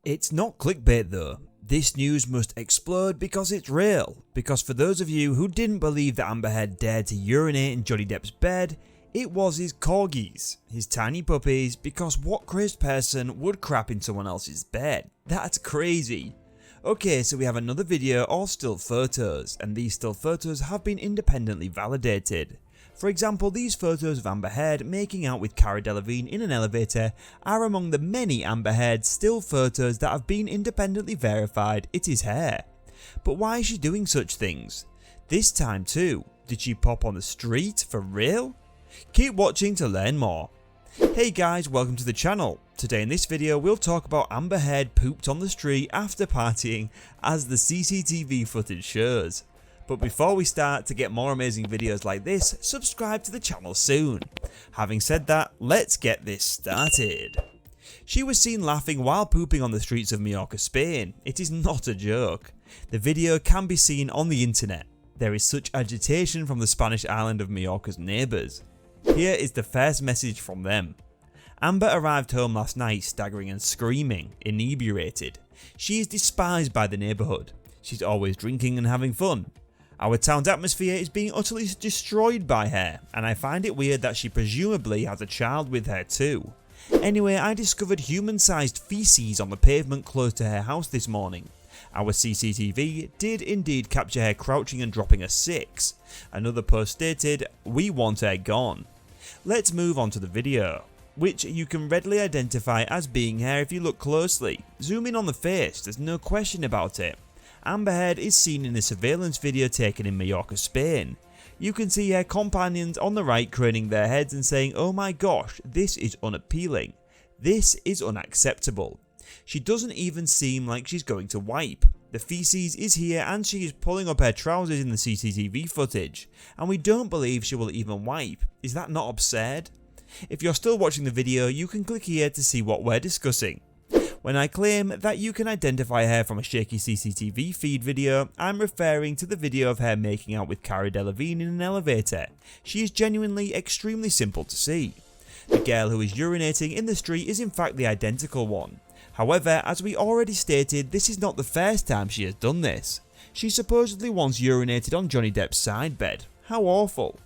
It's not clickbait though. This news must explode because it's real. Because for those of you who didn't believe that Amber Heard dared to urinate in Johnny Depp's bed, it was his corgis, his tiny puppies, because what crazed person would crap in someone else's bed? That's crazy. Okay, so we have another video of still photos, and these still photos have been independently validated. For example, these photos of Amber Heard making out with Cara Delevingne in an elevator are among the many Amber Heard still photos that have been independently verified it is her. But why is she doing such things? This time too, did she pop on the street for real? Keep watching to learn more. Hey guys, welcome to the channel. Today in this video we'll talk about Amber Heard pooped on the street after partying as the CCTV footage shows. But before we start, to get more amazing videos like this, subscribe to the channel soon. Having said that, let's get this started. She was seen laughing while pooping on the streets of Mallorca, Spain. It is not a joke. The video can be seen on the internet. There is such agitation from the Spanish island of Mallorca's neighbours. Here is the first message from them. Amber arrived home last night staggering and screaming, inebriated. She is despised by the neighbourhood. She's always drinking and having fun. Our town's atmosphere is being utterly destroyed by her, and I find it weird that she presumably has a child with her too. Anyway, I discovered human-sized feces on the pavement close to her house this morning. Our CCTV did indeed capture her crouching and dropping a 6. Another post stated, "We want her gone." Let's move on to the video, which you can readily identify as being her if you look closely. Zoom in on the face, there's no question about it. Amber Heard is seen in a surveillance video taken in Mallorca, Spain. You can see her companions on the right craning their heads and saying, "Oh my gosh, this is unappealing. This is unacceptable." She doesn't even seem like she's going to wipe. The feces is here and she is pulling up her trousers in the CCTV footage, and we don't believe she will even wipe. Is that not absurd? If you're still watching the video, you can click here to see what we're discussing. When I claim that you can identify her from a shaky CCTV feed video, I'm referring to the video of her making out with Cara Delevingne in an elevator. She is genuinely extremely simple to see. The girl who is urinating in the street is in fact the identical one. However, as we already stated, this is not the first time she has done this. She supposedly once urinated on Johnny Depp's side bed. How awful.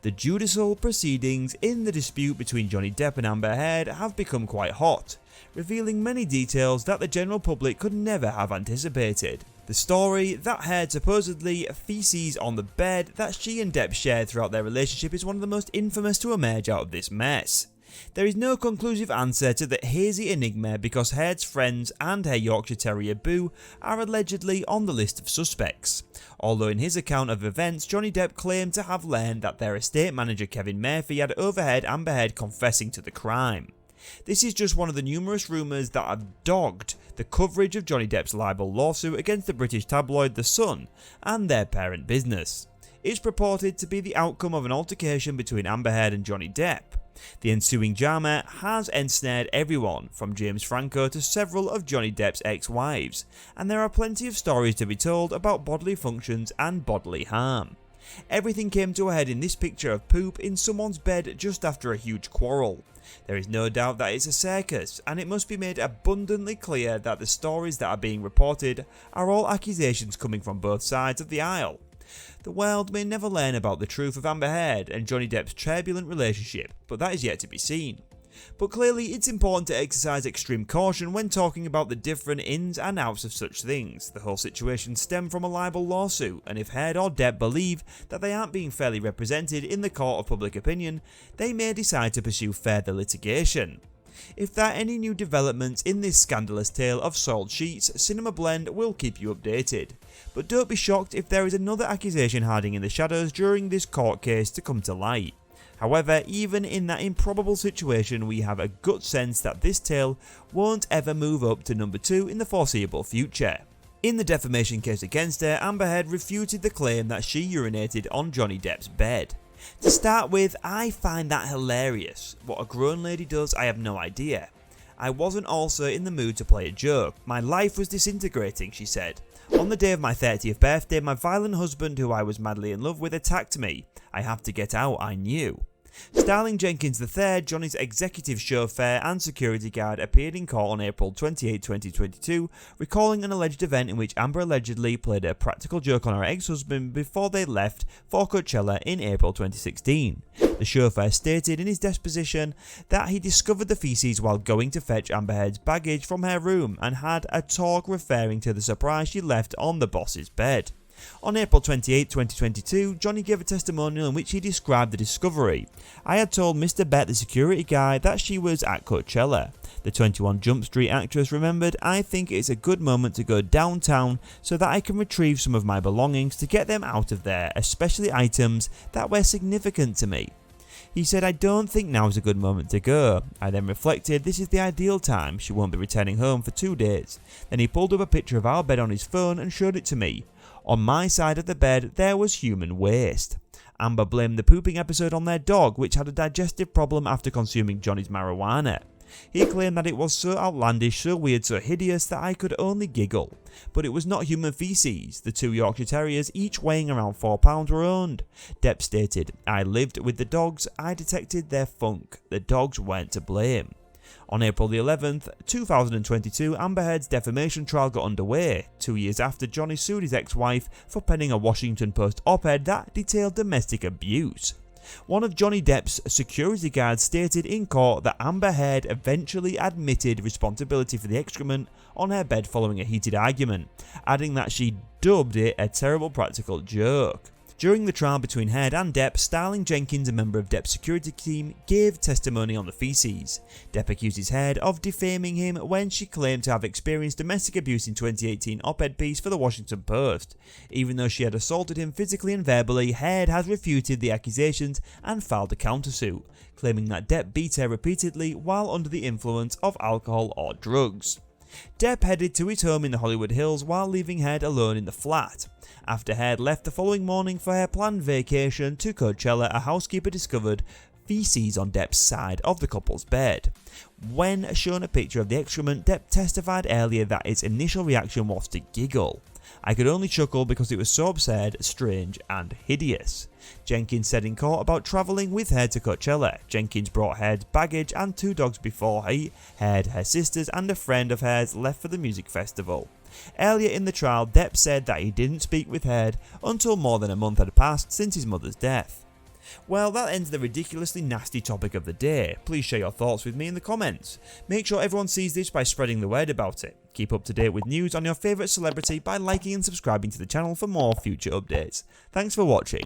The judicial proceedings in the dispute between Johnny Depp and Amber Heard have become quite hot, revealing many details that the general public could never have anticipated. The story that Heard supposedly feces on the bed that she and Depp shared throughout their relationship is one of the most infamous to emerge out of this mess. There is no conclusive answer to the hazy enigma because Heard's friends and her Yorkshire Terrier Boo are allegedly on the list of suspects. Although in his account of events, Johnny Depp claimed to have learned that their estate manager Kevin Murphy had overheard Amber Heard confessing to the crime. This is just one of the numerous rumours that have dogged the coverage of Johnny Depp's libel lawsuit against the British tabloid The Sun and their parent business. It's purported to be the outcome of an altercation between Amber Heard and Johnny Depp. The ensuing drama has ensnared everyone, from James Franco to several of Johnny Depp's ex-wives, and there are plenty of stories to be told about bodily functions and bodily harm. Everything came to a head in this picture of poop in someone's bed just after a huge quarrel. There is no doubt that it's a circus, and it must be made abundantly clear that the stories that are being reported are all accusations coming from both sides of the aisle. The world may never learn about the truth of Amber Heard and Johnny Depp's turbulent relationship, but that is yet to be seen. But clearly it's important to exercise extreme caution when talking about the different ins and outs of such things. The whole situation stemmed from a libel lawsuit, and if Heard or Depp believe that they aren't being fairly represented in the court of public opinion, they may decide to pursue further litigation. If there are any new developments in this scandalous tale of soiled sheets, Cinema Blend will keep you updated. But don't be shocked if there is another accusation hiding in the shadows during this court case to come to light. However, even in that improbable situation, we have a gut sense that this tale won't ever move up to number 2 in the foreseeable future. In the defamation case against her, Amber Heard refuted the claim that she urinated on Johnny Depp's bed. To start with, I find that hilarious. What a grown lady does, I have no idea. I wasn't also in the mood to play a joke. My life was disintegrating, she said. On the day of my 30th birthday, my violent husband, who I was madly in love with, attacked me. I have to get out, I knew. Starling Jenkins III, Johnny's executive chauffeur and security guard, appeared in court on April 28, 2022, recalling an alleged event in which Amber allegedly played a practical joke on her ex-husband before they left for Coachella in April 2016. The chauffeur stated in his deposition that he discovered the feces while going to fetch Amber Heard's baggage from her room and had a talk referring to the surprise she left on the boss's bed. On April 28, 2022, Johnny gave a testimonial in which he described the discovery. "I had told Mr. Bett, the security guy, that she was at Coachella. The 21 Jump Street actress remembered, I think it's a good moment to go downtown so that I can retrieve some of my belongings to get them out of there, especially items that were significant to me." He said, "I don't think now is a good moment to go. I then reflected, this is the ideal time, she won't be returning home for 2 days. Then he pulled up a picture of our bed on his phone and showed it to me. On my side of the bed, there was human waste." Amber blamed the pooping episode on their dog, which had a digestive problem after consuming Johnny's marijuana. He claimed that it was so outlandish, so weird, so hideous that I could only giggle. But it was not human feces. The 2 Yorkshire Terriers, each weighing around 4 pounds, were owned. Depp stated, "I lived with the dogs, I detected their funk. The dogs weren't to blame." On April the 11th, 2022, Amber Heard's defamation trial got underway, 2 years after Johnny sued his ex-wife for penning a Washington Post op-ed that detailed domestic abuse. One of Johnny Depp's security guards stated in court that Amber Heard eventually admitted responsibility for the excrement on her bed following a heated argument, adding that she dubbed it a terrible practical joke. During the trial between Heard and Depp, Starling Jenkins, a member of Depp's security team, gave testimony on the feces. Depp accuses Heard of defaming him when she claimed to have experienced domestic abuse in 2018 op-ed piece for the Washington Post. Even though she had assaulted him physically and verbally, Heard has refuted the accusations and filed a countersuit, claiming that Depp beat her repeatedly while under the influence of alcohol or drugs. Depp headed to his home in the Hollywood Hills while leaving Heard alone in the flat. After Heard left the following morning for her planned vacation to Coachella, a housekeeper discovered feces on Depp's side of the couple's bed. When shown a picture of the excrement, Depp testified earlier that its initial reaction was to giggle. "I could only chuckle because it was so absurd, strange and hideous." Jenkins said in court about travelling with Heard to Coachella. Jenkins brought Heard's baggage and 2 dogs before he, Heard, her sisters and a friend of hers left for the music festival. Earlier in the trial, Depp said that he didn't speak with Heard until more than a month had passed since his mother's death. Well, that ends the ridiculously nasty topic of the day. Please share your thoughts with me in the comments. Make sure everyone sees this by spreading the word about it. Keep up to date with news on your favourite celebrity by liking and subscribing to the channel for more future updates. Thanks for watching.